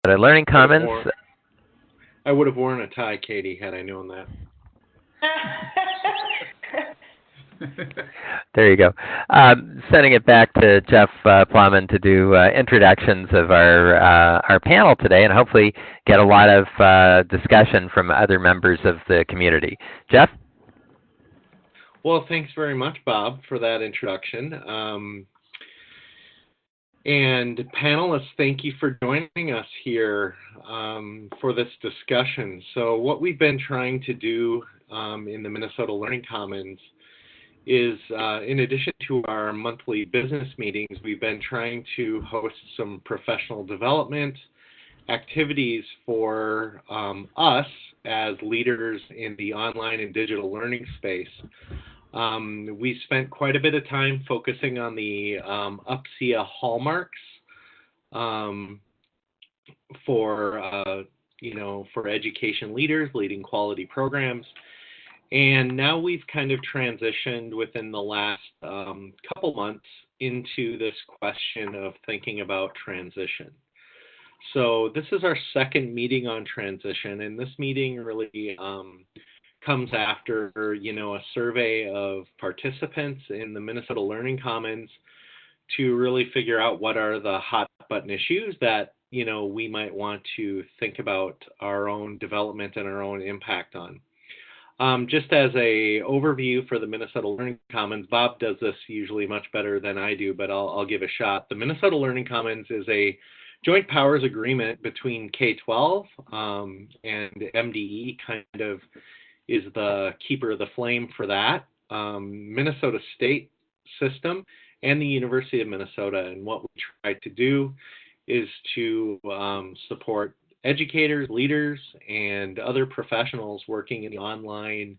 Learning I would have Commons. worn I would have worn a tie, Katie, had I known that. There you go. Sending it back to Jeff Plowman to do introductions of our panel today, and hopefully get a lot of discussion from other members of the community. Jeff. Well, thanks very much, Bob, for that introduction. And panelists, thank you for joining us here for this discussion. So what we've been trying to do in the Minnesota Learning Commons is, in addition to our monthly business meetings, we've been trying to host some professional development activities for us as leaders in the online and digital learning space. We spent quite a bit of time focusing on the UPCEA hallmarks um, for for education leaders leading quality programs. And now we've kind of transitioned within the last couple months into this question of thinking about transition. So this is our second meeting on transition, and this meeting really comes after a survey of participants in the Minnesota Learning Commons to really figure out what are the hot button issues that we might want to think about our own development and our own impact on. Just as a overview for the Minnesota Learning Commons, Bob does this usually much better than I do, but I'll give a shot. The Minnesota Learning Commons is a joint powers agreement between K-12 and MDE, kind of is the keeper of the flame for that, Minnesota State System, and the University of Minnesota. And what we try to do is to support educators, leaders, and other professionals working in the online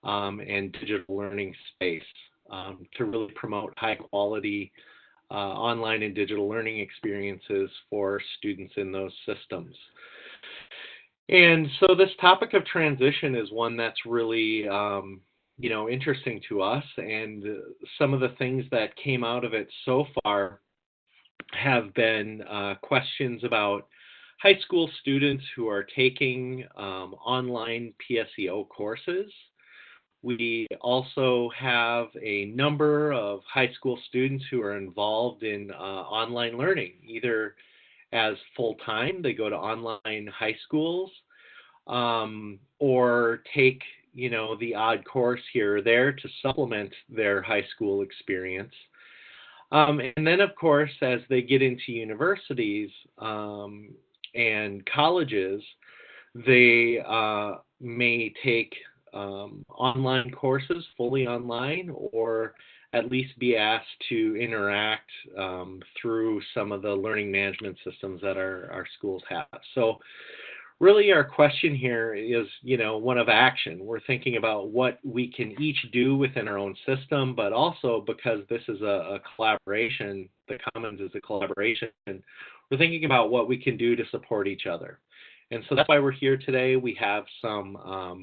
and digital learning space to really promote high quality online and digital learning experiences for students in those systems. And so this topic of transition is one that's really interesting to us, and some of the things that came out of it so far have been questions about high school students who are taking online PSEO courses. We also have a number of high school students who are involved in online learning, either as full-time, they go to online high schools, or take, the odd course here or there to supplement their high school experience. And then, of course, as they get into universities and colleges, they may take online courses, fully online, or at least be asked to interact through some of the learning management systems that our schools have. So really our question here is, one of action. We're thinking about what we can each do within our own system, but also because this is a collaboration, the Commons is a collaboration, we're thinking about what we can do to support each other. And so that's why we're here today. We have we're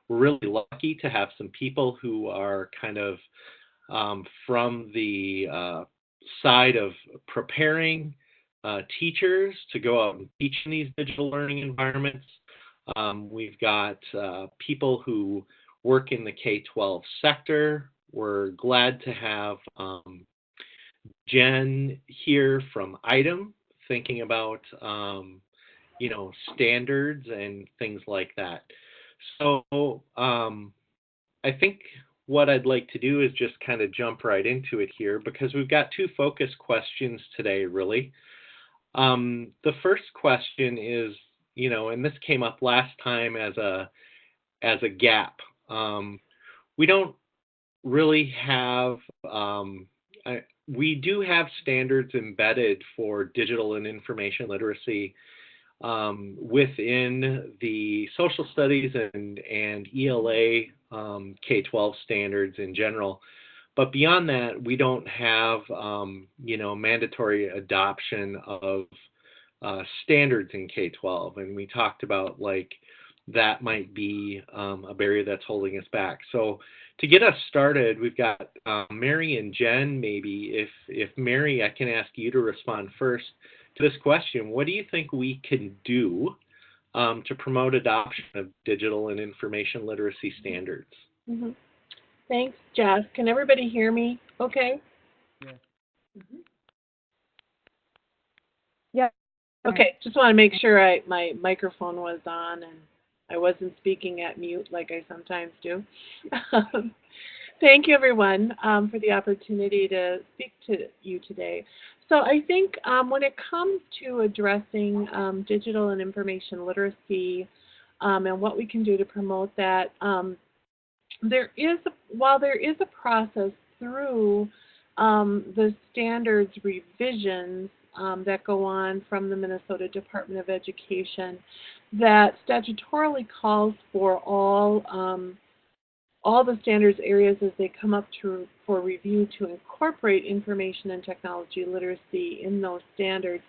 really lucky to have some people who are kind of from the side of preparing teachers to go out and teach in these digital learning environments. We've got people who work in the K-12 sector. We're glad to have Jen here from ITEM, thinking about standards and things like that. So I think what I'd like to do is just kind of jump right into it here, because we've got two focus questions today, really. The first question is, and this came up last time as a gap. We don't really have, we do have standards embedded for digital and information literacy within the social studies and ELA K-12 standards in general. But beyond that, we don't have, mandatory adoption of standards in K-12. And we talked about that might be a barrier that's holding us back. So to get us started, we've got Mary and Jen. Maybe if Mary, I can ask you to respond first. to this question, what do you think we can do to promote adoption of digital and information literacy standards? Mm-hmm. Thanks, Jeff. Can everybody hear me okay? Yeah. Mm-hmm. Yeah. Okay, just want to make sure my microphone was on and I wasn't speaking at mute like I sometimes do. Thank you, everyone, for the opportunity to speak to you today. So I think when it comes to addressing digital and information literacy and what we can do to promote that, while there is a process through the standards revisions that go on from the Minnesota Department of Education that statutorily calls for all the standards areas as they come up for review to incorporate information and technology literacy in those standards.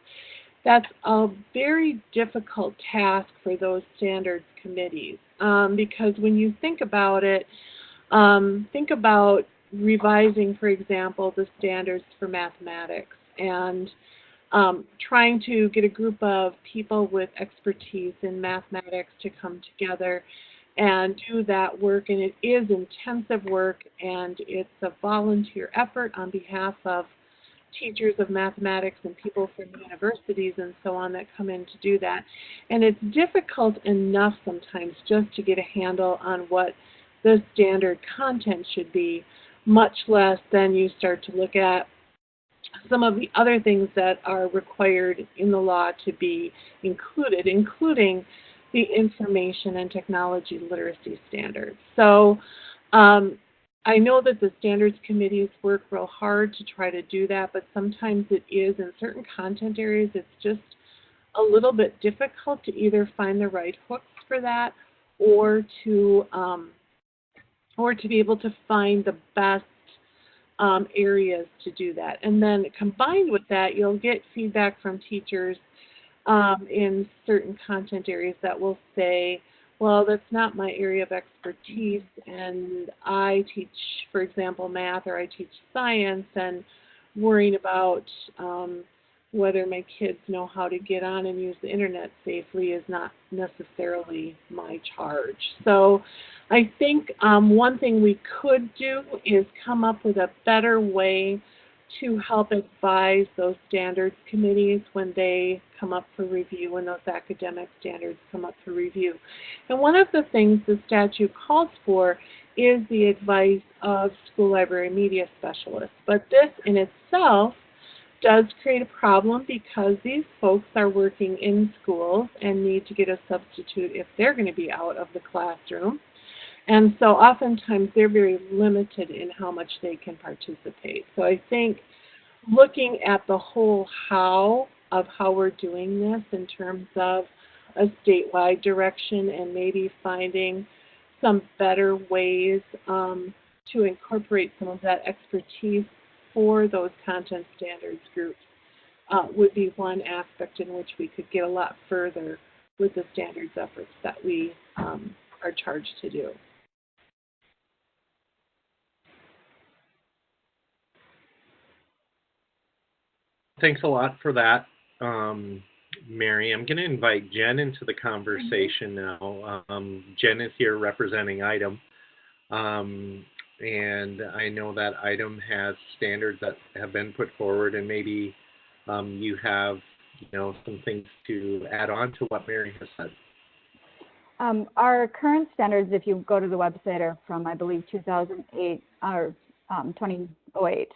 That's a very difficult task for those standards committees because when you think about it, think about revising, for example, the standards for mathematics and trying to get a group of people with expertise in mathematics to come together and do that work. And it is intensive work, and it's a volunteer effort on behalf of teachers of mathematics and people from universities and so on that come in to do that. And it's difficult enough sometimes just to get a handle on what the standard content should be, much less then you start to look at some of the other things that are required in the law to be included, including the information and technology literacy standards. So I know that the standards committees work real hard to try to do that, but sometimes it is in certain content areas, it's just a little bit difficult to either find the right hooks for that or to be able to find the best areas to do that. And then combined with that, you'll get feedback from teachers in certain content areas that will say, well, that's not my area of expertise, and I teach, for example, math, or I teach science, and worrying about whether my kids know how to get on and use the internet safely is not necessarily my charge. So I think one thing we could do is come up with a better way to help advise those standards committees when they come up for review, when those academic standards come up for review. And one of the things the statute calls for is the advice of school library media specialists. But this in itself does create a problem because these folks are working in schools and need to get a substitute if they're going to be out of the classroom. And so oftentimes they're very limited in how much they can participate. So I think looking at the whole how of how we're doing this in terms of a statewide direction and maybe finding some better ways to incorporate some of that expertise for those content standards groups would be one aspect in which we could get a lot further with the standards efforts that we are charged to do. Thanks a lot for that, Mary. I'm going to invite Jen into the conversation now. Jen is here representing IDEM, and I know that IDEM has standards that have been put forward, and maybe you have, some things to add on to what Mary has said. Our current standards, if you go to the website, are from, I believe, 2008 or 2008.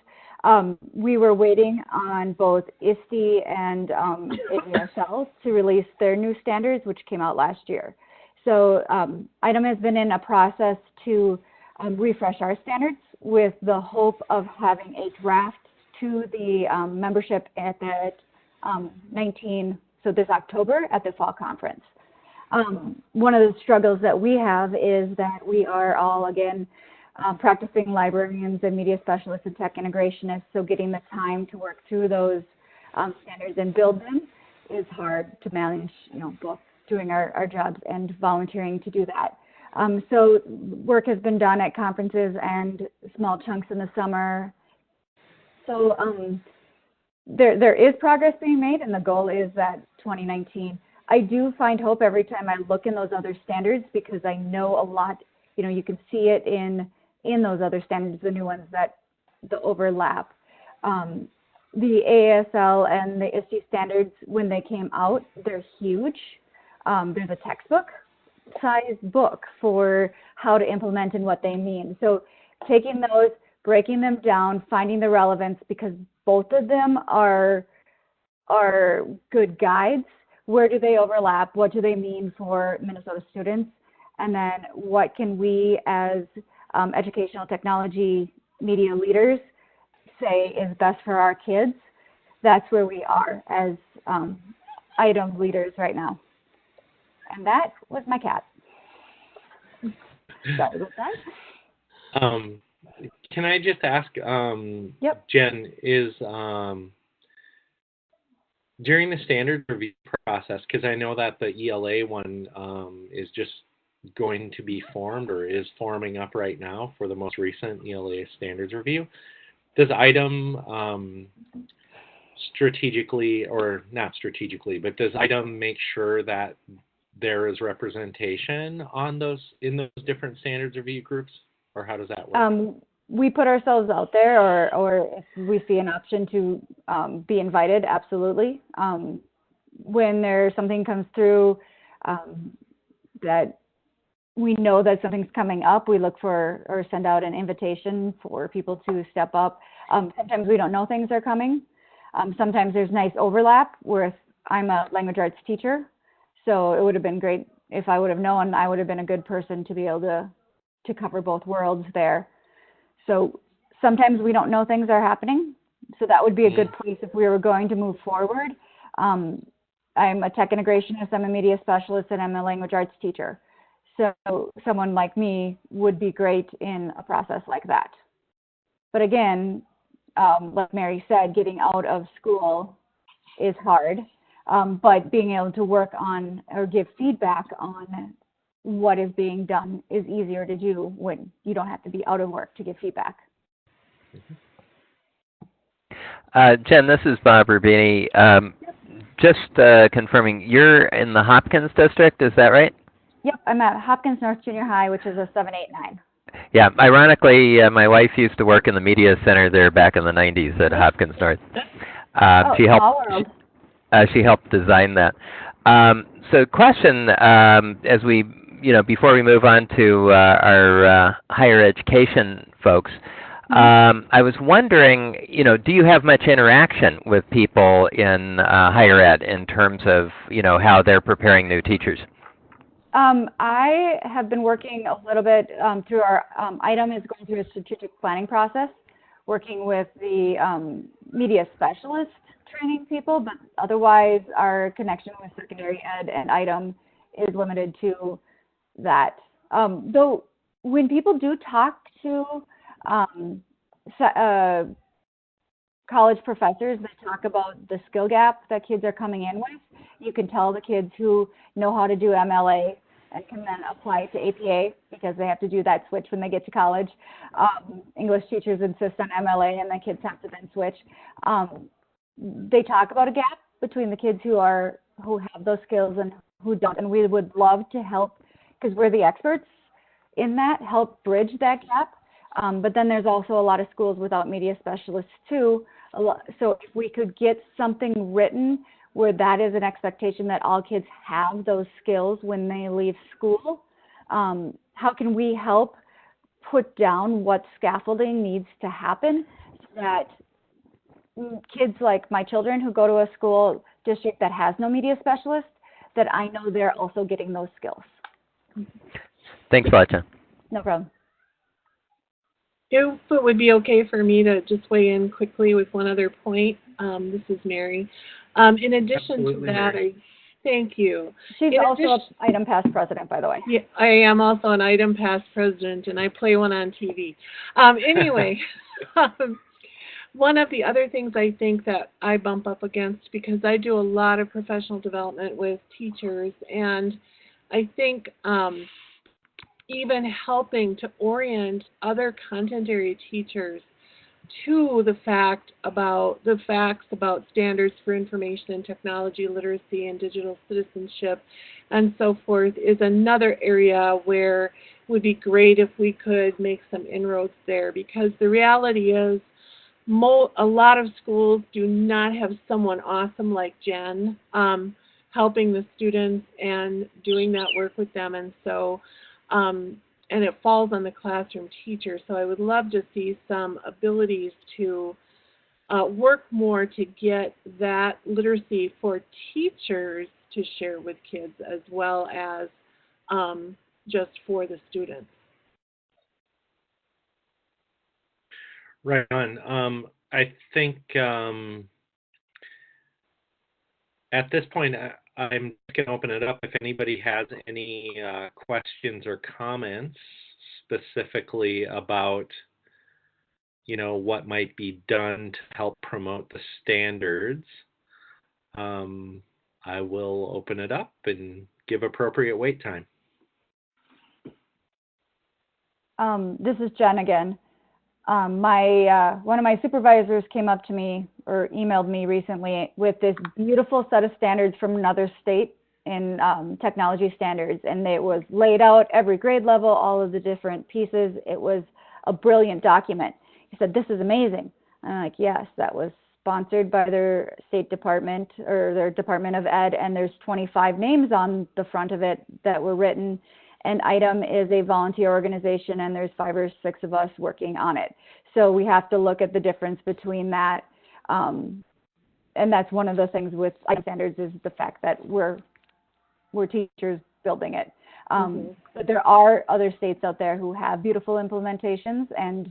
We were waiting on both ISTE and AESL to release their new standards, which came out last year. So IDEM has been in a process to refresh our standards with the hope of having a draft to the membership at the this October at the fall conference. One of the struggles that we have is that we are all, again, practicing librarians and media specialists and tech integrationists, so getting the time to work through those standards and build them is hard to manage, both doing our jobs and volunteering to do that. So work has been done at conferences and small chunks in the summer. So there is progress being made, and the goal is that 2019. I do find hope every time I look in those other standards, because I know a lot, you can see it in those other standards, the new ones, that the overlap. The ASL and the ISTE standards, when they came out, they're huge. There's a textbook size book for how to implement and what they mean. So taking those, breaking them down, finding the relevance, because both of them are good guides. Where do they overlap? What do they mean for Minnesota students? And then what can we as educational technology media leaders say is best for our kids? That's where we are as item leaders right now. And that was my cat. Sorry about that. Can I just ask, Yep. Jen, is during the standard review process, because I know that the ELA one is just going to be formed or is forming up right now for the most recent ELA standards review, does ITEM strategically, or not strategically, but does ITEM make sure that there is representation on in those different standards review groups, or how does that work? We put ourselves out there, or if we see an option to be invited, absolutely. When something comes through that we know that something's coming up, we look for or send out an invitation for people to step up. Sometimes we don't know things are coming. Sometimes there's nice overlap where I'm a language arts teacher, so it would have been great if I would have known. I would have been a good person to be able to cover both worlds there. So sometimes we don't know things are happening, so that would be a good place if we were going to move forward. I'm a tech integrationist, I'm a media specialist, and I'm a language arts teacher. So someone like me would be great in a process like that. But again, like Mary said, getting out of school is hard, but being able to work on or give feedback on what is being done is easier to do when you don't have to be out of work to give feedback. Jen, this is Bob Rubini. Just confirming, you're in the Hopkins district, is that right? Yep, I'm at Hopkins North Junior High, which is a 789. Yeah, ironically, my wife used to work in the media center there back in the 90s at Hopkins North. She helped design that. So question, as we, before we move on to our higher education folks, I was wondering, do you have much interaction with people in higher ed in terms of, how they're preparing new teachers? I have been working a little bit through our ITEM is going through a strategic planning process, working with the media specialist training people, but otherwise our connection with secondary ed and ITEM is limited to that. Though when people do talk to college professors, they talk about the skill gap that kids are coming in with. You can tell the kids who know how to do MLA and can then apply to APA because they have to do that switch when they get to college. English teachers insist on MLA and the kids have to then switch. They talk about a gap between the kids who have those skills and who don't, and we would love to help, because we're the experts in that, help bridge that gap. But then there's also a lot of schools without media specialists too. So if we could get something written where that is an expectation that all kids have those skills when they leave school, how can we help put down what scaffolding needs to happen so that kids like my children who go to a school district that has no media specialist, that I know they're also getting those skills. Thanks a lot, Jen. No problem. If it would be okay for me to just weigh in quickly with one other point, this is Mary. In addition Absolutely, to that, Mary. Thank you. She's also an ITEM past president, by the way. Yeah, I am also an ITEM past president, and I play one on TV. Anyway, one of the other things I think that I bump up against, because I do a lot of professional development with teachers, and I think even helping to orient other content area teachers to the facts about standards for information and technology literacy and digital citizenship and so forth is another area where it would be great if we could make some inroads there, because the reality is a lot of schools do not have someone awesome like Jen helping the students and doing that work with them, and so and it falls on the classroom teacher. So I would love to see some abilities to work more to get that literacy for teachers to share with kids as well as just for the students. Right on. I think at this point, I'm going to open it up if anybody has any questions or comments specifically about, what might be done to help promote the standards. I will open it up and give appropriate wait time. This is Jen again. One of my supervisors came up to me or emailed me recently with this beautiful set of standards from another state in technology standards, and it was laid out every grade level, all of the different pieces. It was a brilliant document. He said, "This is amazing." And I'm like, "Yes, that was sponsored by their state department or their Department of Ed, and there's 25 names on the front of it that were written. And ITEM is a volunteer organization, and there's 5 or 6 of us working on it." So we have to look at the difference between that. And that's one of the things with ITEM standards is the fact that we're teachers building it. But there are other states out there who have beautiful implementations, and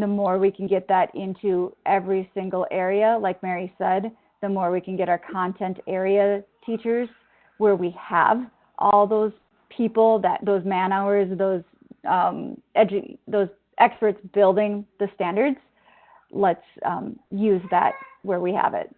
the more we can get that into every single area, like Mary said, the more we can get our content area teachers where we have all those people, those man hours, those experts building the standards. Let's use that where we have it.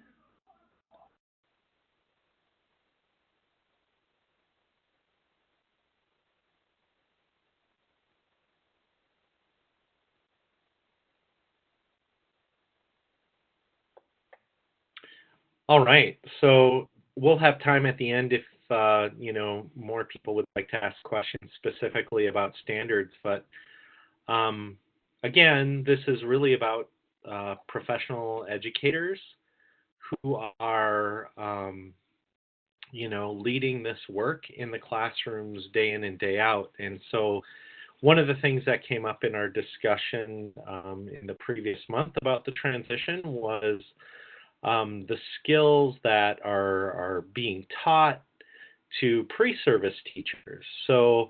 All right, so we'll have time at the end if more people would like to ask questions specifically about standards. But again, this is really about professional educators who are leading this work in the classrooms day in and day out. And so one of the things that came up in our discussion in the previous month about the transition was the skills that are being taught to pre-service teachers. So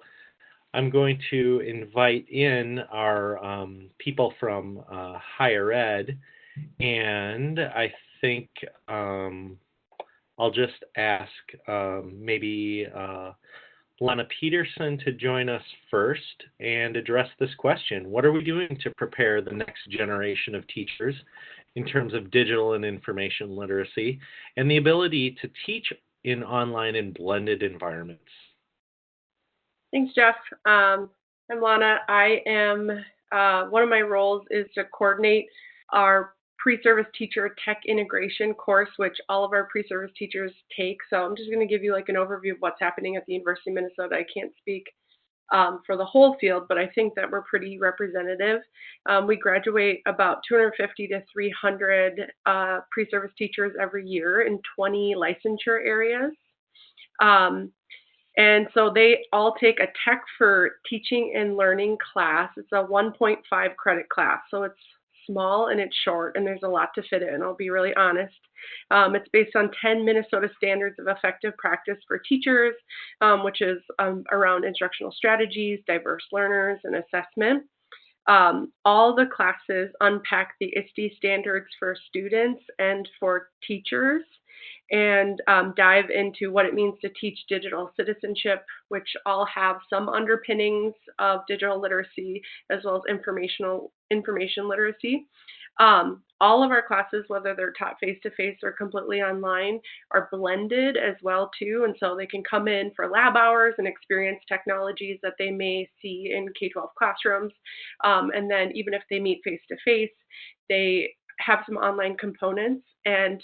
I'm going to invite in our people from higher ed, and I think I'll just ask maybe Lana Peterson to join us first and address this question. What are we doing to prepare the next generation of teachers in terms of digital and information literacy and the ability to teach in online and blended environments? Thanks, Jeff. I'm Lana. I am, one of my roles is to coordinate our pre-service teacher tech integration course, which all of our pre-service teachers take. So I'm just going to give you like an overview of what's happening at the University of Minnesota. I can't speak for the whole field, but I think that we're pretty representative. We graduate about 250 to 300 pre-service teachers every year in 20 licensure areas. And so they all take a Tech for Teaching and Learning class. It's a 1.5 credit class, so it's small and it's short, and there's a lot to fit in, I'll be really honest. It's based on 10 Minnesota Standards of Effective Practice for Teachers, which is around instructional strategies, diverse learners, and assessment. All the classes unpack the ISTE standards for students and for teachers, and dive into what it means to teach digital citizenship, which all have some underpinnings of digital literacy as well as information literacy. All of our classes, whether they're taught face-to-face or completely online, are blended as well too, and so they can come in for lab hours and experience technologies that they may see in K-12 classrooms. And then even if they meet face-to-face, they have some online components. And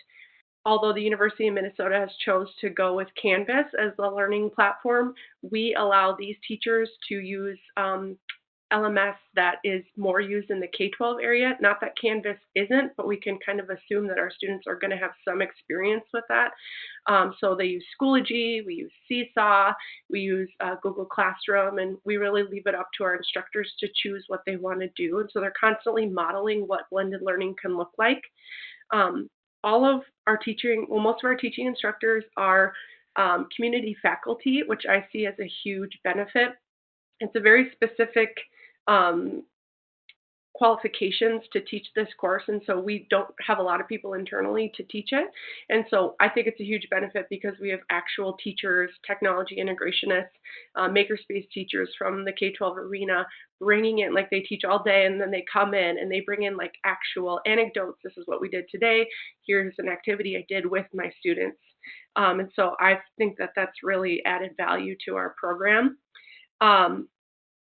although the University of Minnesota has chose to go with Canvas as the learning platform, we allow these teachers to use LMS that is more used in the K-12 area. Not that Canvas isn't, but we can kind of assume that our students are going to have some experience with that. So they use Schoology, we use Seesaw, we use Google Classroom, and we really leave it up to our instructors to choose what they want to do. And so they're constantly modeling what blended learning can look like. All of our teaching, well, most of our teaching instructors are community faculty, which I see as a huge benefit. It's a very specific qualifications to teach this course, and so we don't have a lot of people internally to teach it. And so I think it's a huge benefit because we have actual teachers, technology integrationists, makerspace teachers from the K-12 arena bringing in, like they teach all day and then they come in and they bring in like actual anecdotes. This is what we did today. Here's an activity I did with my students. And so I think that that's really added value to our program.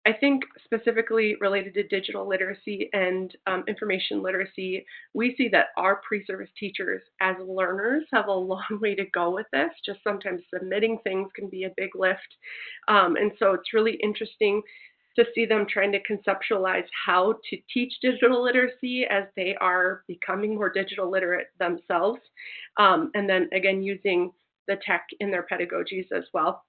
I think specifically related to digital literacy and information literacy, we see that our pre-service teachers as learners have a long way to go with this. Just sometimes submitting things can be a big lift. And so it's really interesting to see them trying to conceptualize how to teach digital literacy as they are becoming more digital literate themselves. And then again, using the tech in their pedagogies as well.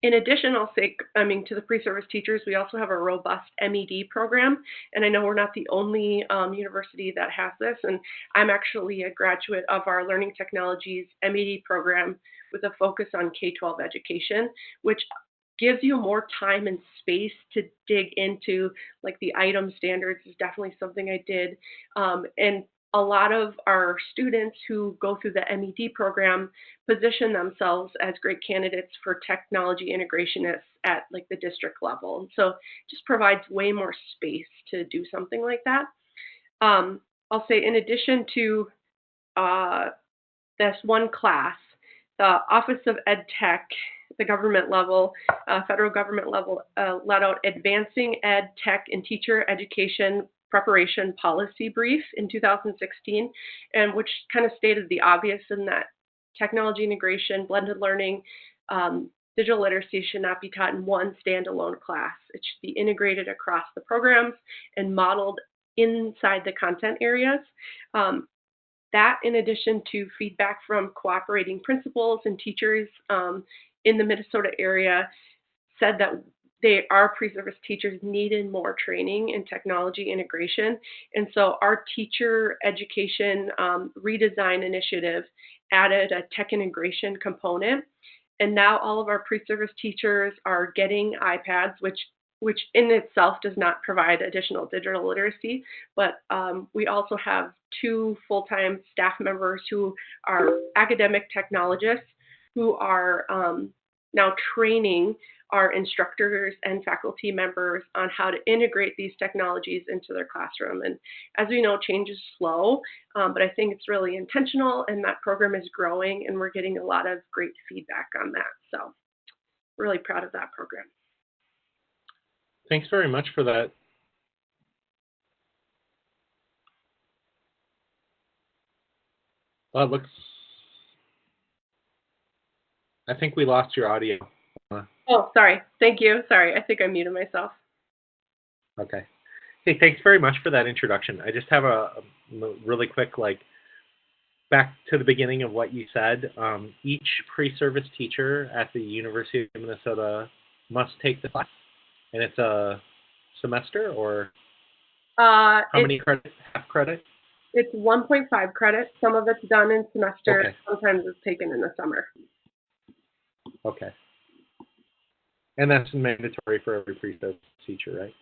In addition, I'll say, to the pre-service teachers, we also have a robust MED program, and I know we're not the only university that has this, and I'm actually a graduate of our Learning Technologies MED program with a focus on K-12 education, which gives you more time and space to dig into, like the item standards is definitely something I did, and a lot of our students who go through the MED program position themselves as great candidates for technology integrationists at like the district level. And so it just provides way more space to do something like that. I'll say in addition to this one class, the Office of Ed Tech, the government level, federal government level, let out Advancing Ed Tech and Teacher Education Preparation Policy Brief in 2016, and which kind of stated the obvious in that technology integration, blended learning, digital literacy should not be taught in one standalone class. It should be integrated across the programs and modeled inside the content areas. That, in addition to feedback from cooperating principals and teachers in the Minnesota area, said that our pre-service teachers needed more training in technology integration. And so our teacher education redesign initiative added a tech integration component. And now all of our pre-service teachers are getting iPads, which in itself does not provide additional digital literacy, but we also have 2 full-time staff members who are academic technologists who are now training our instructors and faculty members on how to integrate these technologies into their classroom. And as we know, change is slow, but I think it's really intentional, and that program is growing, and we're getting a lot of great feedback on that. So really proud of that program. Thanks very much for that. Well, it looks, I think we lost your audio. Oh, sorry. Thank you. Sorry, I think I muted myself. Okay. Hey, thanks very much for that introduction. I just have a really quick, back to the beginning of what you said. Each pre-service teacher at the University of Minnesota must take the class, and it's a semester, or how many credits? Half credit? It's 1.5 credits. Some of it's done in semester. Okay. Sometimes it's taken in the summer. Okay. And that's mandatory for every pre-service teacher, right?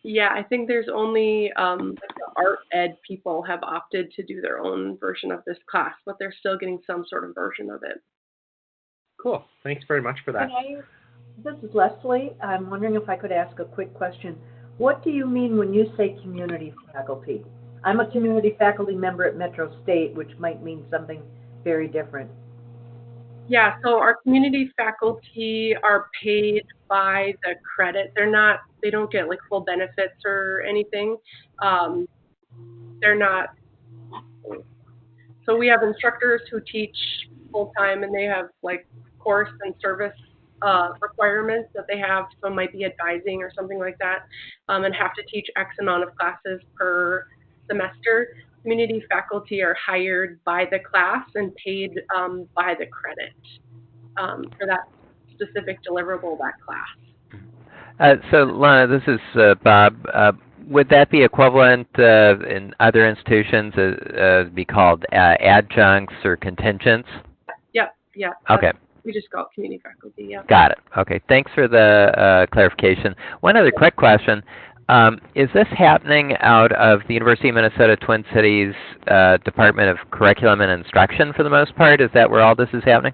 Yeah, I think there's only the art ed people have opted to do their own version of this class, but they're still getting some sort of version of it. Cool. Thanks very much for that. This is Leslie. I'm wondering if I could ask a quick question. What do you mean when you say community faculty? I'm a community faculty member at Metro State, which might mean something very different. Yeah, so our community faculty are paid by the credit. They don't get like full benefits or anything. They're not, so we have instructors who teach full time and they have like course and service requirements that they have. So it might be advising or something like that, and have to teach X amount of classes per semester. Community faculty are hired by the class and paid by the credit for that specific deliverable, that class. So, Lana, this is Bob. Would that be equivalent in other institutions, be called adjuncts or contingents? Yep, yeah. Okay. We just call it community faculty, yeah. Got it. Okay, thanks for the clarification. One other quick question. Is this happening out of the University of Minnesota Twin Cities Department of Curriculum and Instruction for the most part? Is that where all this is happening?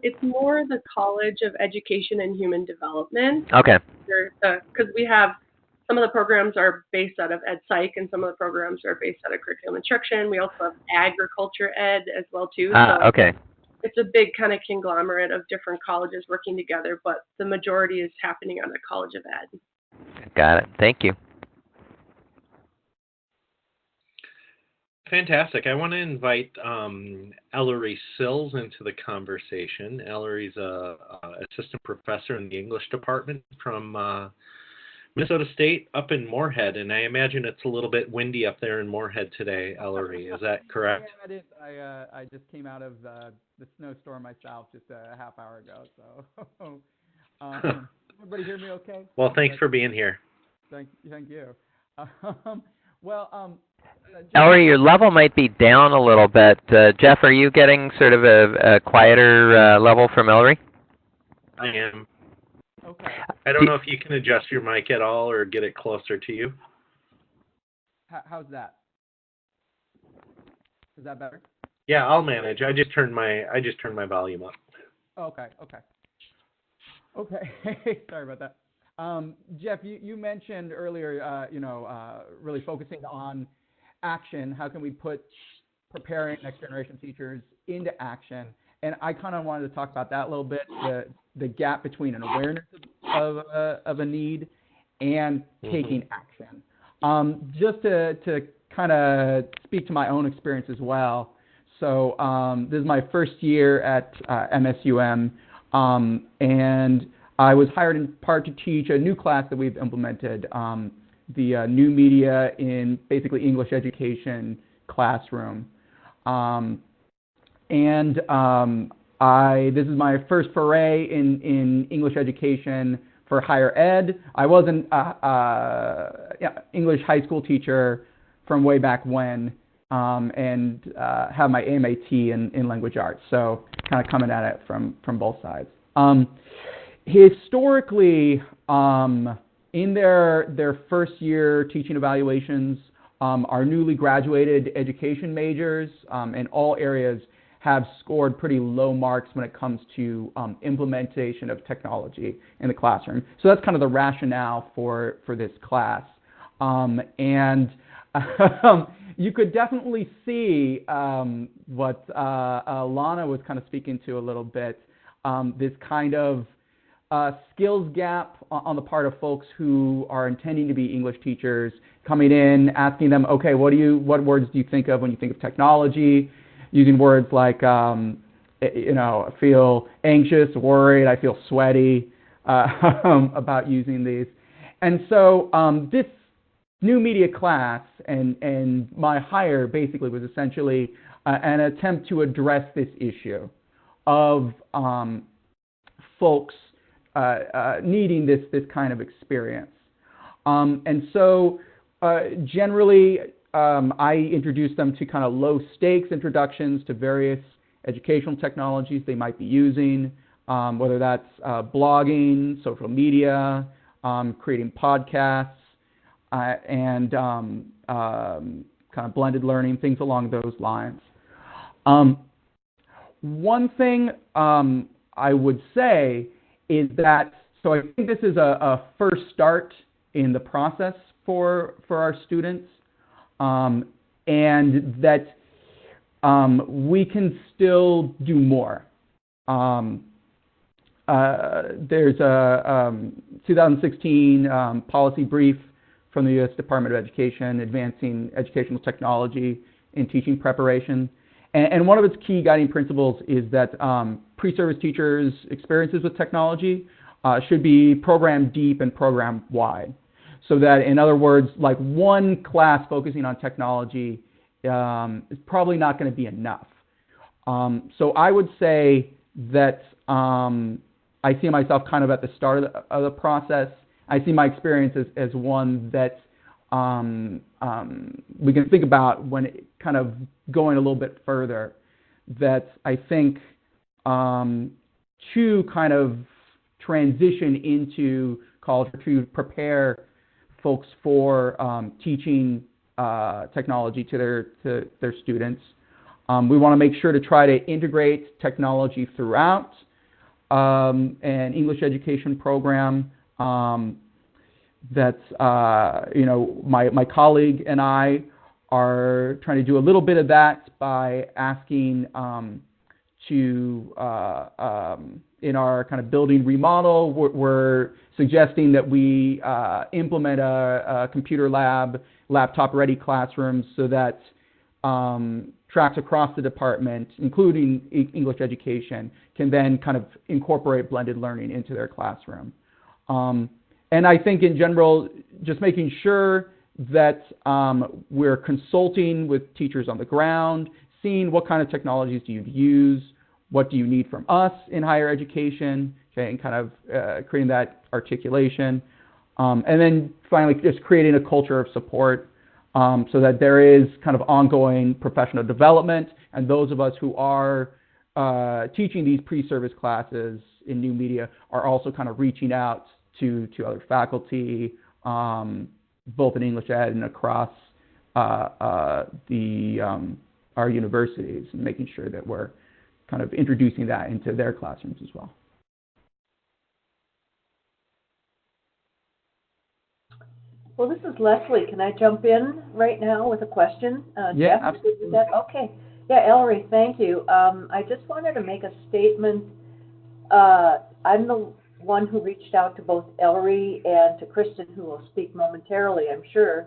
It's more the College of Education and Human Development. Okay. Because we have, some of the programs are based out of Ed Psych and some of the programs are based out of Curriculum Instruction. We also have Agriculture Ed as well too. So okay. it's a big kind of conglomerate of different colleges working together, but the majority is happening on the College of Ed. Got it. Thank you. Fantastic. I want to invite Ellery Sills into the conversation. Ellery's a assistant professor in the English department from Minnesota State up in Moorhead, and I imagine it's a little bit windy up there in Moorhead today, Ellery. Is that correct? Yeah, it is. I just came out of the snowstorm myself just a half hour ago. So, everybody hear me okay? Well, thanks for being here. Thank you. Ellery, your level might be down a little bit. Jeff, are you getting sort of a quieter level from Ellery? I am. Okay. I don't know if you can adjust your mic at all or get it closer to you. How's that? Is that better? Yeah, I'll manage. I just turned my volume up. Okay. Sorry about that. Jeff, you mentioned earlier, really focusing on action. How can we put preparing next generation teachers into action? And I kind of wanted to talk about that a little bit, the gap between an awareness of a need and taking action. Just to kind of speak to my own experience as well. So this is my first year at MSUM, and I was hired in part to teach a new class that we've implemented, the new media in basically English education classroom. This is my first foray in English education for higher ed. I was an English high school teacher from way back when, and have my AMAT in language arts. So kind of coming at it from both sides. Historically, in their first year teaching evaluations, our newly graduated education majors in all areas have scored pretty low marks when it comes to implementation of technology in the classroom. So that's kind of the rationale for this class. You could definitely see what Lana was kind of speaking to a little bit, this kind of skills gap on the part of folks who are intending to be English teachers, coming in, asking them, okay, what words do you think of when you think of technology? Using words like, I feel anxious, worried, I feel sweaty about using these. And so this new media class and my hire basically was essentially an attempt to address this issue of folks needing this kind of experience. Generally, I introduced them to kind of low stakes introductions to various educational technologies they might be using, whether that's blogging, social media, creating podcasts, and kind of blended learning, things along those lines. One thing I would say is that, so I think this is a first start in the process for our students. and that we can still do more. There's a 2016 policy brief from the U.S. Department of Education, Advancing Educational Technology in Teaching Preparation. And one of its key guiding principles is that pre-service teachers' experiences with technology should be program deep and program wide. So that, in other words, like one class focusing on technology is probably not going to be enough. So I would say that I see myself kind of at the start of the process. I see my experience as one that we can think about when it kind of going a little bit further, that I think to kind of transition into college, to prepare folks for teaching technology to their students. We want to make sure to try to integrate technology throughout an English education program. That my colleague and I are trying to do a little bit of that by asking in our kind of building remodel, we're suggesting that we implement a computer lab, laptop-ready classrooms, so that tracks across the department, including English education, can then kind of incorporate blended learning into their classroom. And I think in general, just making sure that we're consulting with teachers on the ground, seeing what kind of technologies do you use, what do you need from us in higher education, okay, and kind of creating that articulation. And then finally, just creating a culture of support so that there is kind of ongoing professional development, and those of us who are teaching these pre-service classes in new media are also kind of reaching out to other faculty, both in English Ed and across our universities, and making sure that we're kind of introducing that into their classrooms as well. Well, this is Leslie. Can I jump in right now with a question? Yeah, Jeff, absolutely. Okay. Yeah, Ellery, thank you. I just wanted to make a statement. I'm the one who reached out to both Ellery and to Kristen, who will speak momentarily, I'm sure.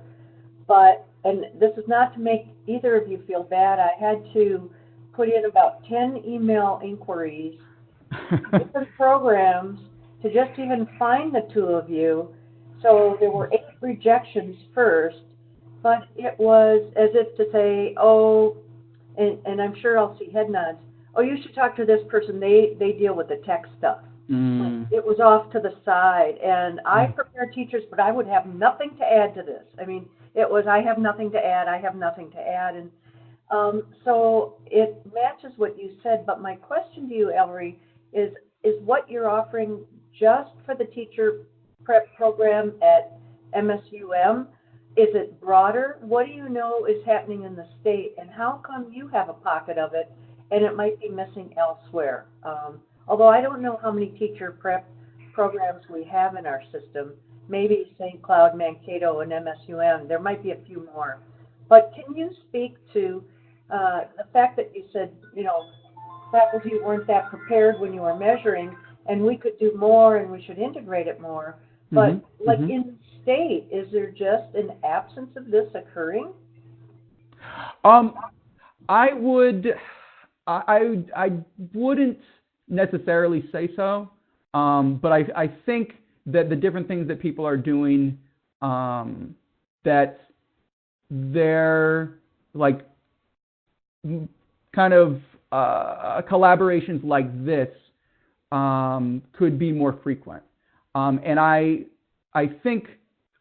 But, and this is not to make either of you feel bad, I had to put in about 10 email inquiries, different programs, to just even find the two of you. So there were 8 rejections first, but it was as if to say, oh, and I'm sure I'll see head nods, oh, you should talk to this person, they deal with the tech stuff. It was off to the side, and I prepare teachers, but I would have nothing to add to this. I mean, it was, I have nothing to add, I have nothing to add, and so it matches what you said, but my question to you, Ellery, is what you're offering just for the teacher prep program at MSUM? Is it broader? What do you know is happening in the state, and how come you have a pocket of it and it might be missing elsewhere? Although I don't know how many teacher prep programs we have in our system, maybe St. Cloud, Mankato, and MSUM, there might be a few more. But can you speak to the fact that you said, faculty weren't that prepared when you were measuring, and we could do more and we should integrate it more, but like in state, is there just an absence of this occurring? I wouldn't necessarily say so, but I think that the different things that people are doing, that they're like kind of collaborations like this could be more frequent. And I think,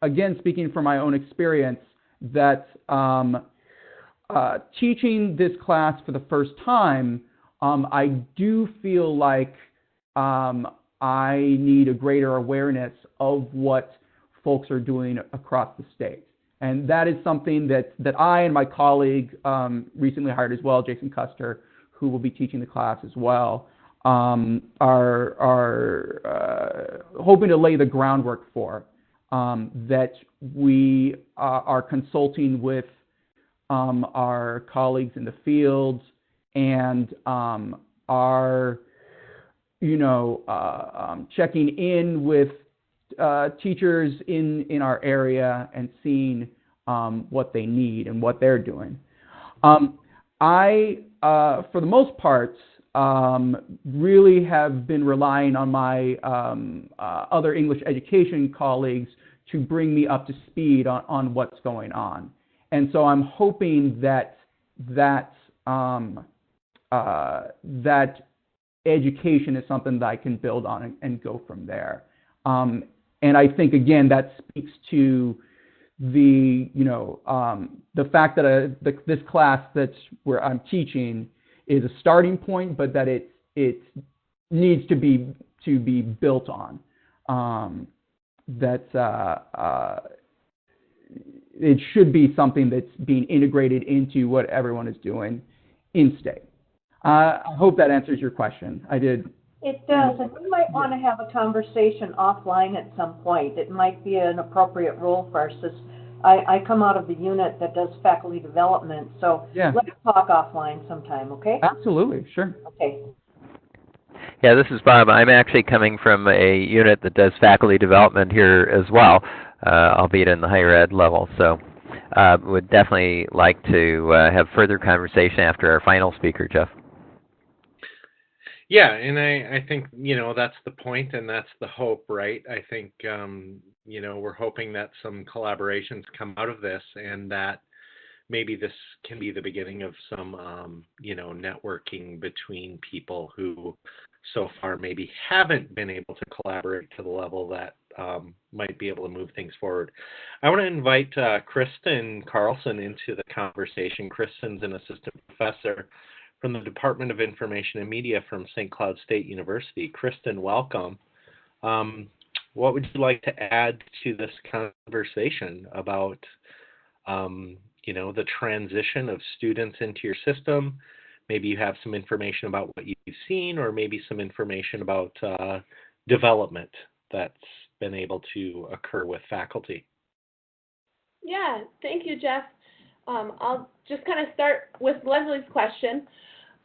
again, speaking from my own experience, that teaching this class for the first time, I do feel like I need a greater awareness of what folks are doing across the state. And that is something that I and my colleague recently hired as well, Jason Custer, who will be teaching the class as well, are hoping to lay the groundwork for, that we are consulting with our colleagues in the field, and are, checking in with teachers in our area and seeing what they need and what they're doing. I, for the most part, really have been relying on my other English education colleagues to bring me up to speed on what's going on. And so I'm hoping that education is something that I can build on and go from there. And I think, again, that speaks to the fact that this class where I'm teaching is a starting point, but that it needs to be built on. It should be something that's being integrated into what everyone is doing in state. I hope that answers your question. I did. It does, and we might want to have a conversation offline at some point. It might be an appropriate role for us. I come out of the unit that does faculty development, so yeah. Let's talk offline sometime, okay? Absolutely, sure. Okay. Yeah, this is Bob. I'm actually coming from a unit that does faculty development here as well, albeit in the higher ed level. So would definitely like to have further conversation after our final speaker, Jeff. Yeah, and I think, that's the point and that's the hope, right? I think, we're hoping that some collaborations come out of this and that maybe this can be the beginning of some, networking between people who so far maybe haven't been able to collaborate to the level that might be able to move things forward. I want to invite Kristen Carlson into the conversation. Kristen's an assistant professor from the Department of Information and Media from St. Cloud State University. Kristen, welcome. What would you like to add to this conversation about, the transition of students into your system? Maybe you have some information about what you've seen, or maybe some information about development that's been able to occur with faculty. Yeah, thank you, Jeff. I'll just kind of start with Leslie's question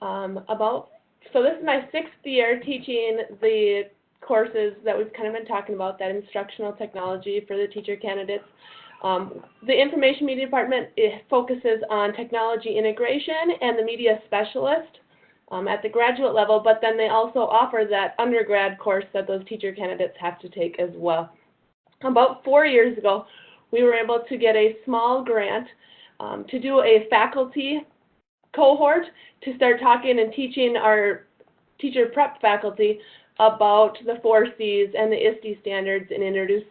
so this is my 6th year teaching the courses that we've kind of been talking about, that instructional technology for the teacher candidates. The Information Media Department, it focuses on technology integration and the media specialist at the graduate level, but then they also offer that undergrad course that those teacher candidates have to take as well. About 4 years ago, we were able to get a small grant to do a faculty cohort to start talking and teaching our teacher prep faculty about the 4 Cs and the ISTE standards, and introduce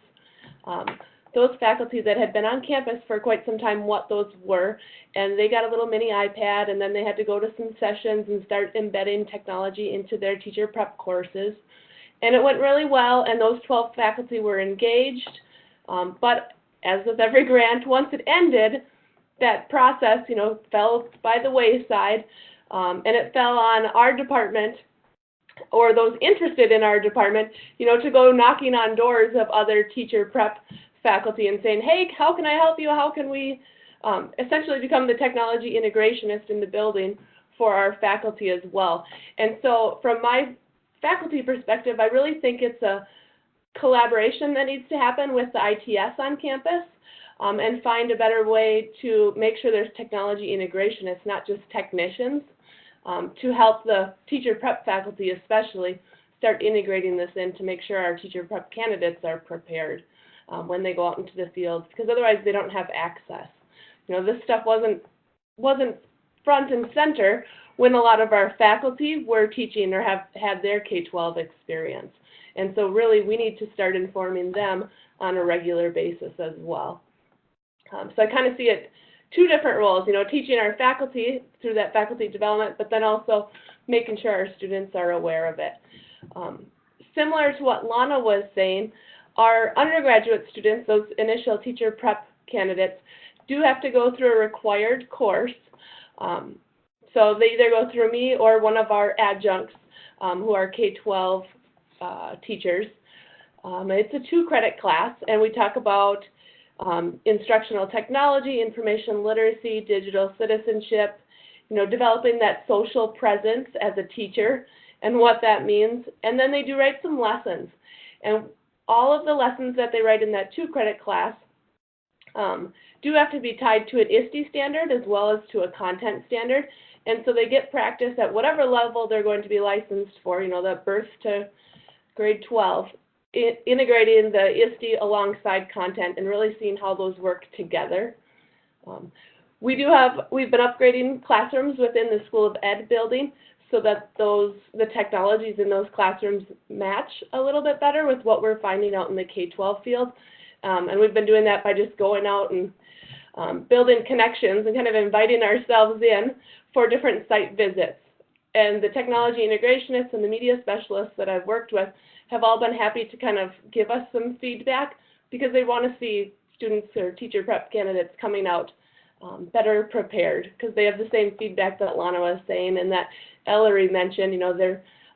those faculty that had been on campus for quite some time what those were. And they got a little mini iPad, and then they had to go to some sessions and start embedding technology into their teacher prep courses. And it went really well, and those 12 faculty were engaged. But as with every grant, once it ended, that process, fell by the wayside, and it fell on our department, or those interested in our department, to go knocking on doors of other teacher prep faculty and saying, hey, how can I help you? How can we essentially become the technology integrationist in the building for our faculty as well? And so from my faculty perspective, I really think it's a collaboration that needs to happen with the ITS on campus, and find a better way to make sure there's technology integrationists, not just technicians, to help the teacher prep faculty especially start integrating this in to make sure our teacher prep candidates are prepared when they go out into the field, because otherwise they don't have access. This stuff wasn't front and center when a lot of our faculty were teaching or have had their K-12 experience. And so really we need to start informing them on a regular basis as well. So I kind of see it 2 different roles, teaching our faculty through that faculty development, but then also making sure our students are aware of it. Similar to what Lana was saying, our undergraduate students, those initial teacher prep candidates, do have to go through a required course. So they either go through me or one of our adjuncts who are K-12 teachers. It's a 2-credit class, and we talk about instructional technology, information literacy, digital citizenship, developing that social presence as a teacher and what that means. And then they do write some lessons. And all of the lessons that they write in that 2-credit class do have to be tied to an ISTE standard as well as to a content standard. And so they get practice at whatever level they're going to be licensed for, the birth to grade 12, integrating the ISTE alongside content and really seeing how those work together. We've been upgrading classrooms within the School of Ed building so that the technologies in those classrooms match a little bit better with what we're finding out in the K-12 field. And we've been doing that by just going out and building connections and kind of inviting ourselves in for different site visits. And the technology integrationists and the media specialists that I've worked with have all been happy to kind of give us some feedback because they want to see students or teacher prep candidates coming out better prepared, because they have the same feedback that Lana was saying and that Ellery mentioned.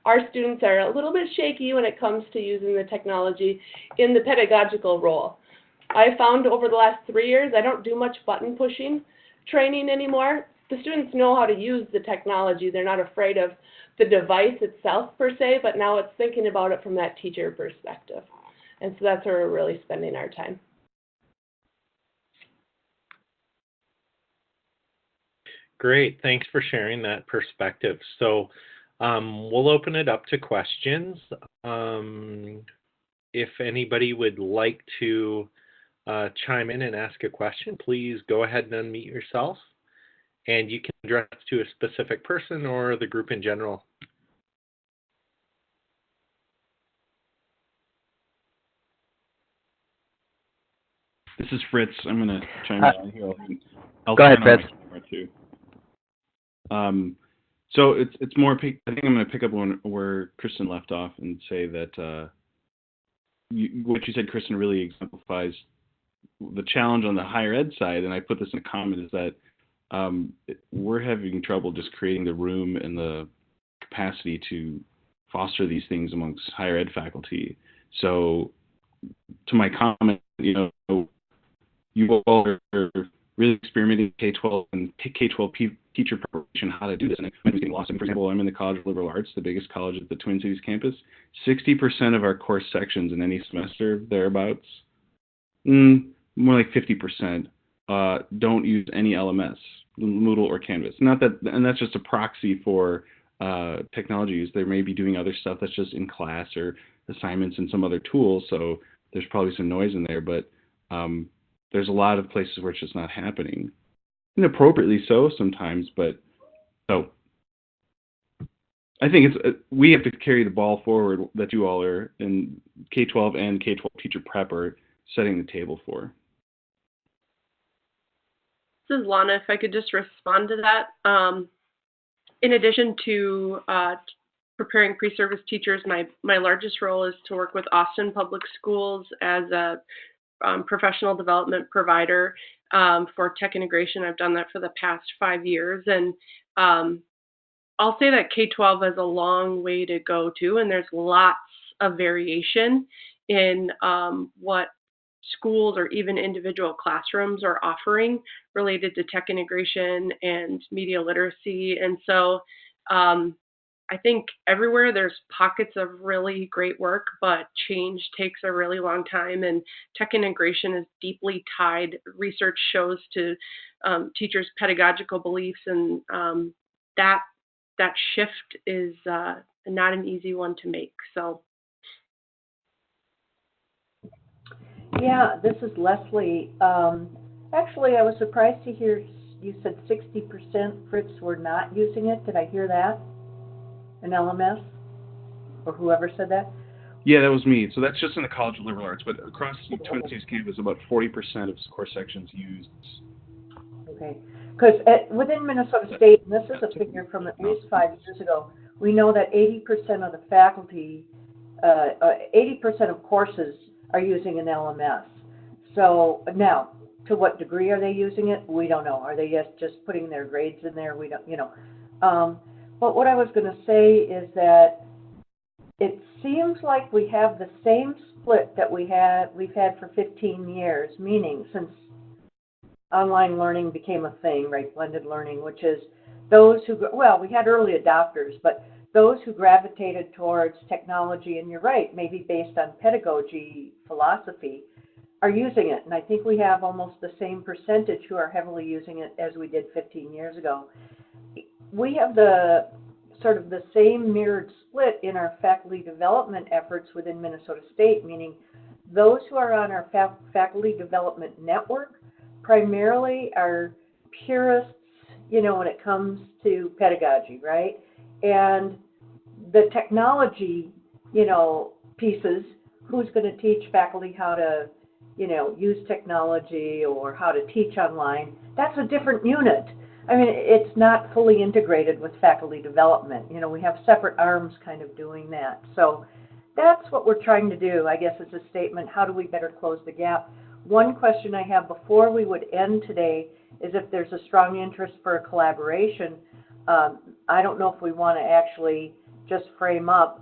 Our students are a little bit shaky when it comes to using the technology in the pedagogical role. I found over the last 3 years, I don't do much button pushing training anymore. The students know how to use the technology. They're not afraid of the device itself per se, but now it's thinking about it from that teacher perspective. And so that's where we're really spending our time. Great, thanks for sharing that perspective. So we'll open it up to questions. If anybody would like to chime in and ask a question, please go ahead and unmute yourself. And you can address to a specific person or the group in general. This is Fritz. I'm going to chime in here. I'll go ahead, Fritz. Too. So it's more. I think I'm going to pick up where Kristen left off and say that what you said, Kristen, really exemplifies the challenge on the higher ed side. And I put this in a comment is that we're having trouble just creating the room and the capacity to foster these things amongst higher ed faculty. So to my comment, you all are really experimenting K-12 and K-12 teacher preparation, how to do this. And I'm getting lost. For example, I'm in the College of Liberal Arts, the biggest college at the Twin Cities campus. 60% of our course sections in any semester, thereabouts, more like 50%, don't use any LMS, Moodle or Canvas. Not that, and that's just a proxy for technology use. They may be doing other stuff that's just in class or assignments and some other tools. So there's probably some noise in there, but there's a lot of places where it's just not happening. Inappropriately so sometimes, but so I think we have to carry the ball forward that you all are in K-12 and K-12 teacher prep are setting the table for. This is Lana. If I could just respond to that. In addition to preparing pre-service teachers, my largest role is to work with Austin Public Schools as a professional development provider for tech integration. I've done that for the past 5 years. And I'll say that K-12 has a long way to go too, and there's lots of variation in what schools or even individual classrooms are offering related to tech integration and media literacy. And so I think everywhere there's pockets of really great work, but change takes a really long time, and tech integration is deeply tied, research shows, to teachers' pedagogical beliefs, and that shift is not an easy one to make. So. Yeah, this is Leslie. Actually, I was surprised to hear you said 60%, Fritz, were not using it. Did I hear that? An LMS? Or whoever said that? Yeah, that was me. So that's just in the College of Liberal Arts, but across the Twin Cities campus, about 40% of course sections used. Okay. Because within Minnesota State, and this is a figure from at least 5 years ago, we know that 80% of the faculty, 80% of courses are using an LMS. So now, to what degree are they using it? We don't know. Are they just putting their grades in there? We don't, But what I was going to say is that it's seems like we have the same split that we've had for 15 years, meaning since online learning became a thing, right, blended learning, which is those who, well, we had early adopters, but those who gravitated towards technology, and you're right, maybe based on pedagogy philosophy, are using it. And I think we have almost the same percentage who are heavily using it as we did 15 years ago. We have the sort of the same mirrored split in our faculty development efforts within Minnesota State, meaning those who are on our faculty development network primarily are purists, you know, when it comes to pedagogy, right? And the technology, you know, pieces, who's going to teach faculty how to, you know, use technology or how to teach online, that's a different unit. I mean, it's not fully integrated with faculty development. You know, we have separate arms kind of doing that. So that's what we're trying to do, I guess, as a statement. How do we better close the gap? One question I have before we would end today is if there's a strong interest for a collaboration. I don't know if we want to actually just frame up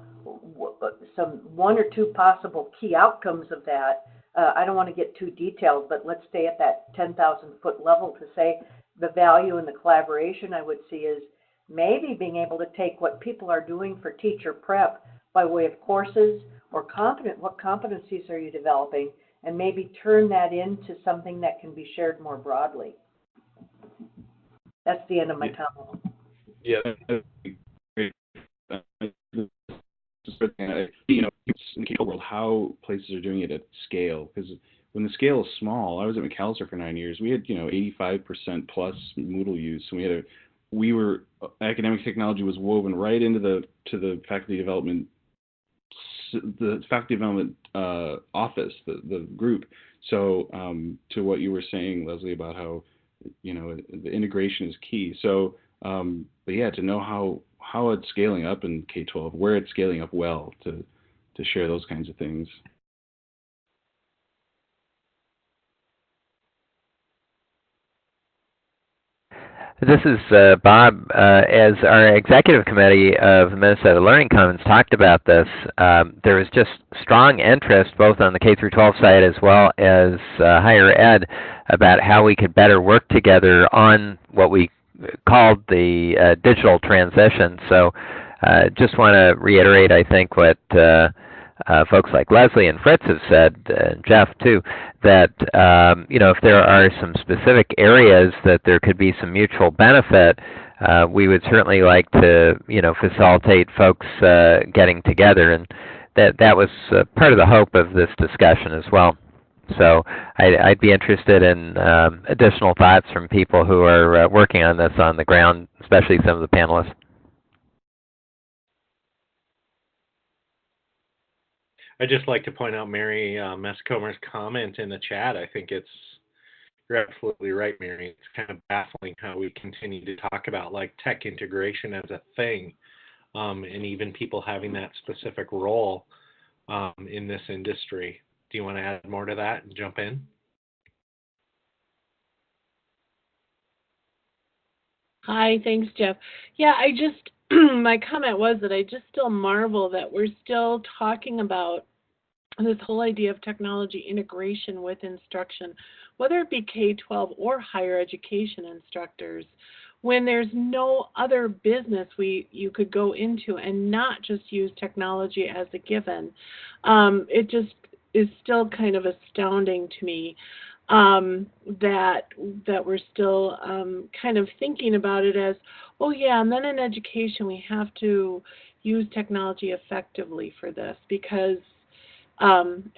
some one or two possible key outcomes of that. I don't want to get too detailed, but let's stay at that 10,000-foot level to say the value in the collaboration I would see is maybe being able to take what people are doing for teacher prep by way of courses or what competencies are you developing, and maybe turn that into something that can be shared more broadly. That's the end of my comment. Yeah. You know, in the world, how places are doing it at scale, because when the scale is small, I was at Macalester for 9 years. We had, you know, 85% plus Moodle use, and academic technology was woven right into the faculty development office, the group. So to what you were saying, Leslie, about how, you know, the integration is key. So, but yeah, to know how it's scaling up in K-12, where it's scaling up well to share those kinds of things. This is Bob. As our executive committee of the Minnesota Learning Commons talked about this, there was just strong interest both on the K-12 side as well as higher ed about how we could better work together on what we called the digital transition. So just want to reiterate, I think, what folks like Leslie and Fritz have said, and Jeff too, that you know, if there are some specific areas that there could be some mutual benefit, we would certainly like to, you know, facilitate folks getting together, and that was part of the hope of this discussion as well. So I'd be interested in additional thoughts from people who are working on this on the ground, especially some of the panelists. I'd just like to point out Mary Mescomer's comment in the chat. I think you're absolutely right, Mary. It's kind of baffling how we continue to talk about like tech integration as a thing, and even people having that specific role in this industry. Do you want to add more to that and jump in? Hi, thanks, Jeff. Yeah, I just, my comment was that I just still marvel that we're still talking about this whole idea of technology integration with instruction, whether it be K-12 or higher education instructors, when there's no other business you could go into and not just use technology as a given. It just is still kind of astounding to me that we're still kind of thinking about it as, oh yeah, and then in education we have to use technology effectively for this, because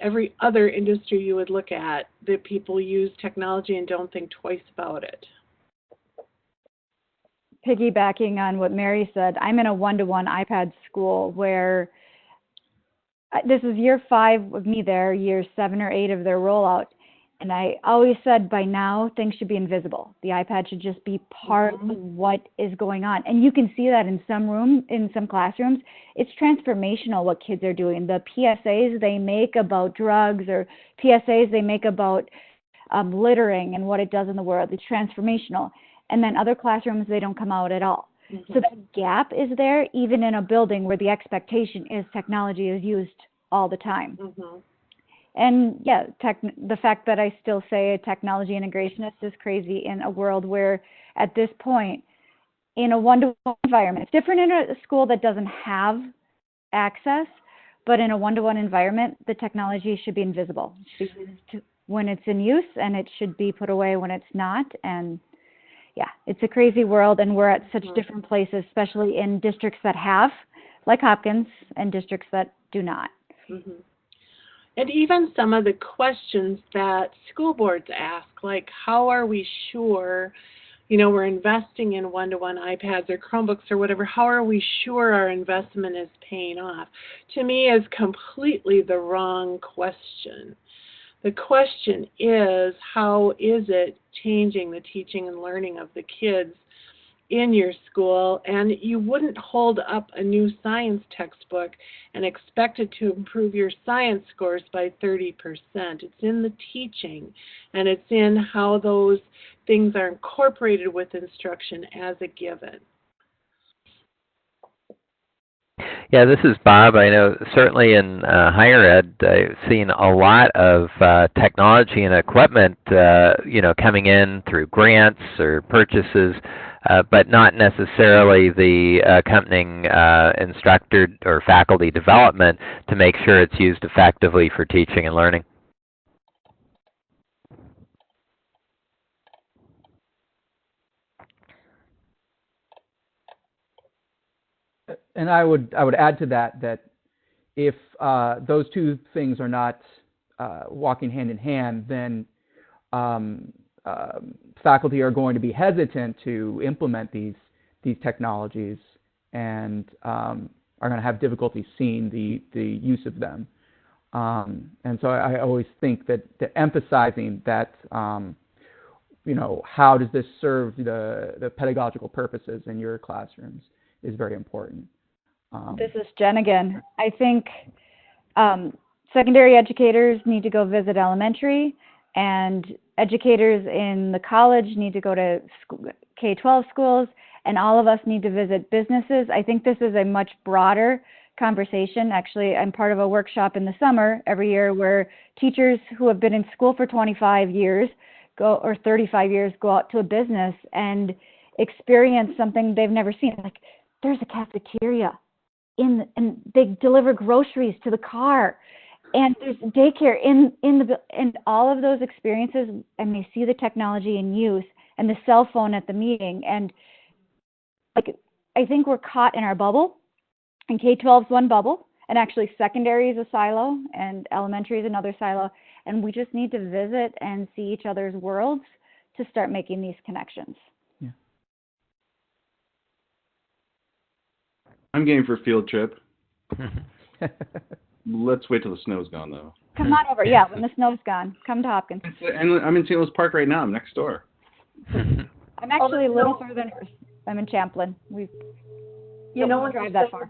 every other industry you would look at, that people use technology and don't think twice about it. Piggybacking on what Mary said, I'm in a one-to-one iPad school where this is year 5 of me there, year 7 or 8 of their rollout. And I always said by now things should be invisible. The iPad should just be part of what is going on. And you can see that in some classrooms. It's transformational what kids are doing. The PSAs they make about drugs, or PSAs they make about littering and what it does in the world, it's transformational. And then other classrooms, they don't come out at all. Mhm. So that gap is there even in a building where the expectation is technology is used all the time. Mhm. And yeah, the fact that I still say a technology integrationist is crazy in a world where at this point in a one-to-one environment, it's different in a school that doesn't have access, but in a one-to-one environment, the technology should be invisible. It should be used when it's in use, and it should be put away when it's not. And yeah, it's a crazy world, and we're at such different places, especially in districts that have, like Hopkins, and districts that do not. Mhm. And even some of the questions that school boards ask, like how are we sure, we're investing in one-to-one iPads or Chromebooks or whatever, how are we sure our investment is paying off? To me is completely the wrong question. The question is, how is it changing the teaching and learning of the kids in your school? And you wouldn't hold up a new science textbook and expect it to improve your science scores by 30%. It's in the teaching, and it's in how those things are incorporated with instruction as a given. Yeah, this is Bob. I know certainly in higher ed, I've seen a lot of technology and equipment, coming in through grants or purchases, but not necessarily the accompanying instructor or faculty development to make sure it's used effectively for teaching and learning. And I would add to that if those two things are not walking hand in hand, then faculty are going to be hesitant to implement these technologies and are going to have difficulty seeing the use of them. And so I always think that emphasizing that, how does this serve the pedagogical purposes in your classrooms is very important. This is Jen again. I think secondary educators need to go visit elementary, and educators in the college need to go to K-12 schools, and all of us need to visit businesses. I think this is a much broader conversation. Actually, I'm part of a workshop in the summer every year where teachers who have been in school for 25 years or 35 years go out to a business and experience something they've never seen. Like, there's a cafeteria and they deliver groceries to the car, and there's daycare in and all of those experiences, and they see the technology in use and the cell phone at the meeting. And like, I think we're caught in our bubble, and K-12 is one bubble, and actually secondary is a silo and elementary is another silo, and we just need to visit and see each other's worlds to start making these connections. I'm game for a field trip. Let's wait till the snow's gone, though. Come on over. Yeah, when the snow's gone, come to Hopkins. And I'm in St. Louis Park right now. I'm next door. I'm actually a little further than I'm in Champlin. We don't drive that far.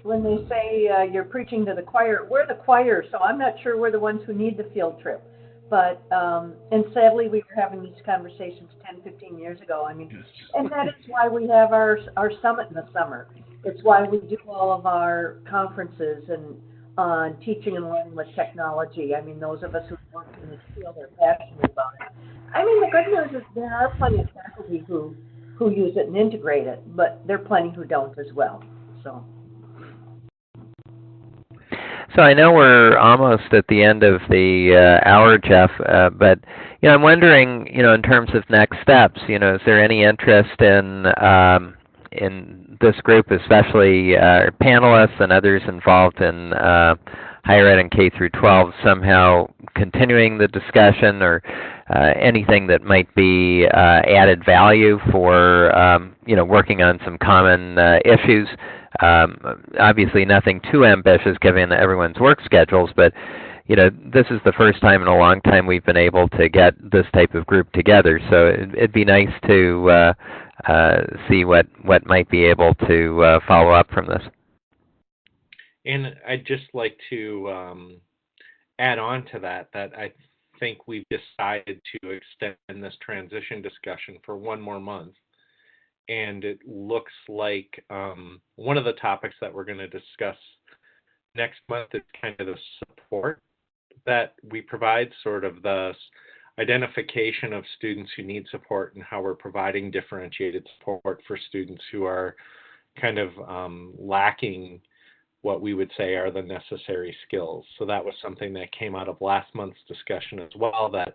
When they say you're preaching to the choir, we're the choir, so I'm not sure we're the ones who need the field trip. But, and sadly, we were having these conversations 10, 15 years ago. I mean, and that is why we have our summit in the summer. It's why we do all of our conferences and on teaching and learning with technology. I mean, those of us who work in this field are passionate about it. I mean, the good news is there are plenty of faculty who use it and integrate it, but there are plenty who don't as well. So I know we're almost at the end of the hour, Jeff, but I'm wondering, in terms of next steps, is there any interest in this group, especially panelists and others involved in higher ed and K through 12, somehow continuing the discussion, or anything that might be added value for working on some common issues? Obviously nothing too ambitious given everyone's work schedules, but this is the first time in a long time we've been able to get this type of group together. So it'd be nice to see what might be able to follow up from this. And I'd just like to add on to that I think we've decided to extend this transition discussion for one more month. and it looks like one of the topics that we're going to discuss next month is kind of the support that we provide, sort of the identification of students who need support and how we're providing differentiated support for students who are kind of lacking what we would say are the necessary skills. So that was something that came out of last month's discussion as well that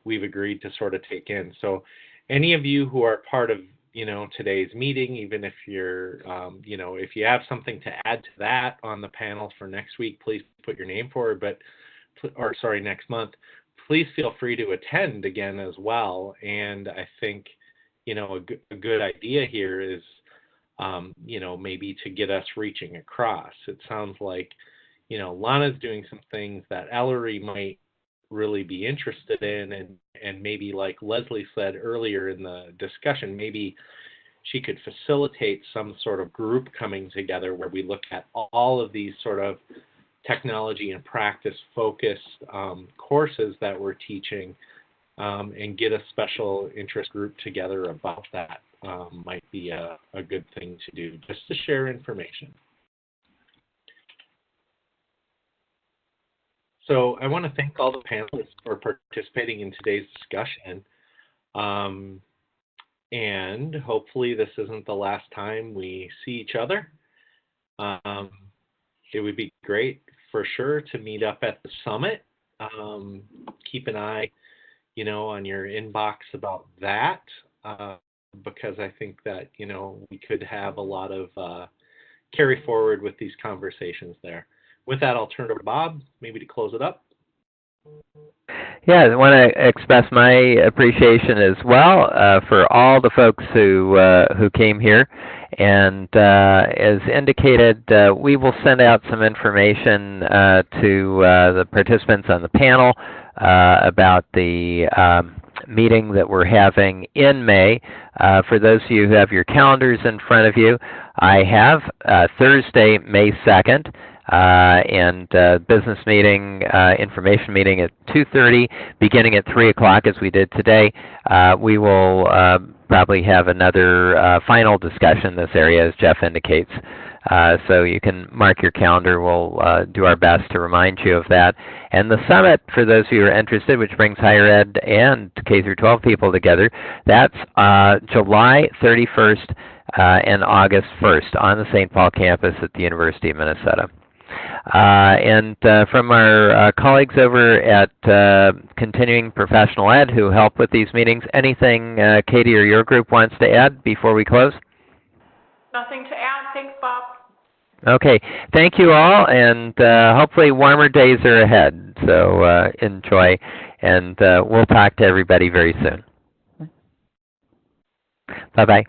we've agreed to sort of take in. So any of you who are part of today's meeting, even if you're if you have something to add to that on the panel for next week, please put your name forward, next month, please feel free to attend again as well. And I think a good idea here is maybe to get us reaching across. It sounds like Lana's doing some things that Ellery might really be interested in, and maybe, like Leslie said earlier in the discussion, maybe she could facilitate some sort of group coming together where we look at all of these sort of technology and practice focused courses that we're teaching, and get a special interest group together about that. Might be a good thing to do, just to share information. So I want to thank all the panelists for participating in today's discussion. And hopefully this isn't the last time we see each other. It would be great for sure to meet up at the summit. Keep an eye, on your inbox about that, because I think that, we could have a lot of carry forward with these conversations there. With that, I'll turn it over to Bob, maybe to close it up. Yeah, I want to express my appreciation as well for all the folks who came here. And as indicated, we will send out some information to the participants on the panel about the meeting that we're having in May. For those of you who have your calendars in front of you, I have Thursday, May 2nd. And business meeting, information meeting at 2:30, beginning at 3 o'clock as we did today. We will probably have another final discussion in this area, as Jeff indicates. So you can mark your calendar. We'll do our best to remind you of that. And the summit, for those of you who are interested, which brings higher ed and K-12 people together, that's July 31st and August 1st on the St. Paul campus at the University of Minnesota. And from our colleagues over at Continuing Professional Ed who help with these meetings, anything Katie or your group wants to add before we close? Nothing to add. Thanks, Bob. Okay. Thank you all, and hopefully warmer days are ahead. So enjoy, and we'll talk to everybody very soon. Bye-bye.